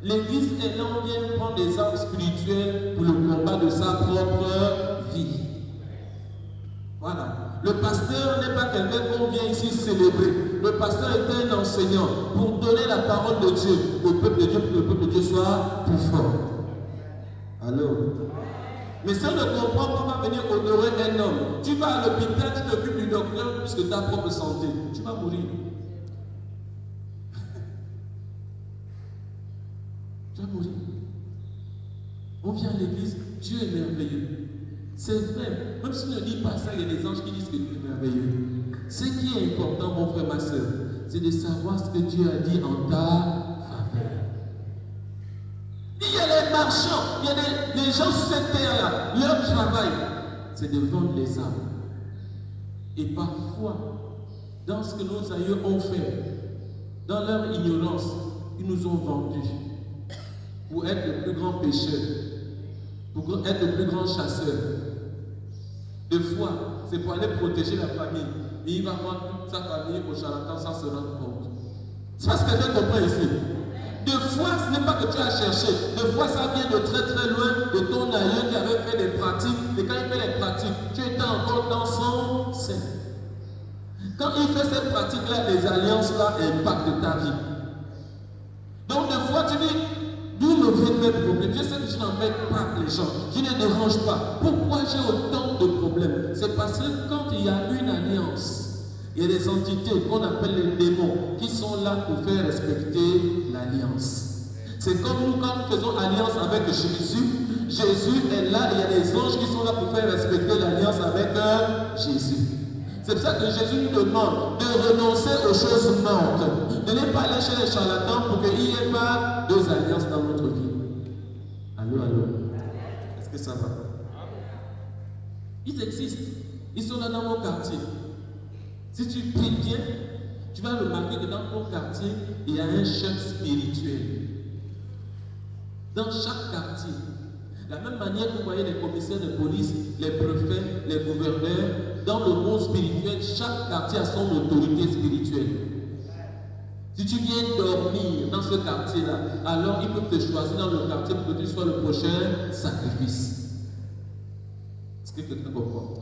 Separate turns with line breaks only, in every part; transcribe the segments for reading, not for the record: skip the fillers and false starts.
L'église est là où on vient prendre des armes spirituelles pour le combat de sa propre vie. Voilà. Le pasteur n'est pas quelqu'un qu'on vient ici célébrer. Le pasteur est un enseignant pour donner la parole de Dieu au peuple de Dieu pour que le peuple de Dieu soit plus fort. Alors, mais si on ne comprend pas, on va venir honorer un homme. Tu vas à l'hôpital, tu t'occupes du docteur plus que ta propre santé. Tu vas mourir. Tu vas mourir. On vient à l'église, Dieu est merveilleux. C'est vrai. Même si on ne dit pas ça, il y a des anges qui disent que Dieu est merveilleux. Ce qui est important, mon frère, ma soeur, c'est de savoir ce que Dieu a dit en ta faveur. Il y a les marchands, il y a les gens sur cette terre-là, leur travail, c'est de vendre les âmes. Et parfois, dans ce que nos aïeux ont fait, dans leur ignorance, ils nous ont vendus pour être le plus grand pécheur, pour être le plus grand chasseur. Des fois, c'est pour aller protéger la famille. Mais il va vendre toute sa famille au charlatan sans se rendre compte. C'est parce que quelqu'un comprend ici. Des fois, ce n'est pas que tu as cherché. Des fois, ça vient de très très loin de ton aïeux qui avait fait des pratiques. Et quand il fait les pratiques, tu étais encore dans son sein. Quand il fait ces pratiques-là, les alliances-là impactent ta vie. Donc, des fois, tu dis, d'où me viennent mes problèmes? Je sais que je n'embête pas les gens. Je ne dérange pas. Pourquoi j'ai autant de problèmes? C'est parce que quand il y a une alliance, il y a des entités qu'on appelle les démons qui sont là pour faire respecter l'alliance. C'est comme nous, quand nous faisons alliance avec Jésus, Jésus est là et il y a des anges qui sont là pour faire respecter l'alliance avec Jésus. C'est pour ça que Jésus nous demande de renoncer aux choses mortes, de ne pas aller chez les charlatans pour qu'il n'y ait pas deux alliances dans notre vie. Allô, allô. Est-ce que ça va? Ils existent. Ils sont là dans mon quartier. Si tu pries bien, tu vas remarquer que dans ton quartier, il y a un chef spirituel. Dans chaque quartier. De la même manière que vous voyez les commissaires de police, les préfets, les gouverneurs, dans le monde spirituel, chaque quartier a son autorité spirituelle. Si tu viens dormir dans ce quartier-là, alors ils peuvent te choisir dans le quartier pour que tu sois le prochain sacrifice. Est-ce que quelqu'un comprend?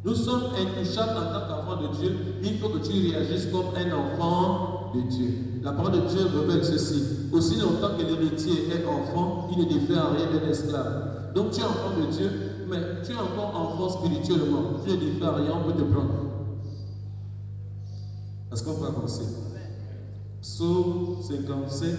Nous sommes intouchables en tant qu'enfants de Dieu, mais il faut que tu réagisses comme un enfant de Dieu. La parole de Dieu révèle ceci. Aussi longtemps que l'héritier est enfant, il ne diffère en rien d'un esclave. Donc tu es enfant de Dieu, mais tu es encore enfant spirituellement. Tu ne diffères en rien, on peut te prendre. Est-ce qu'on peut avancer? Psaume 57.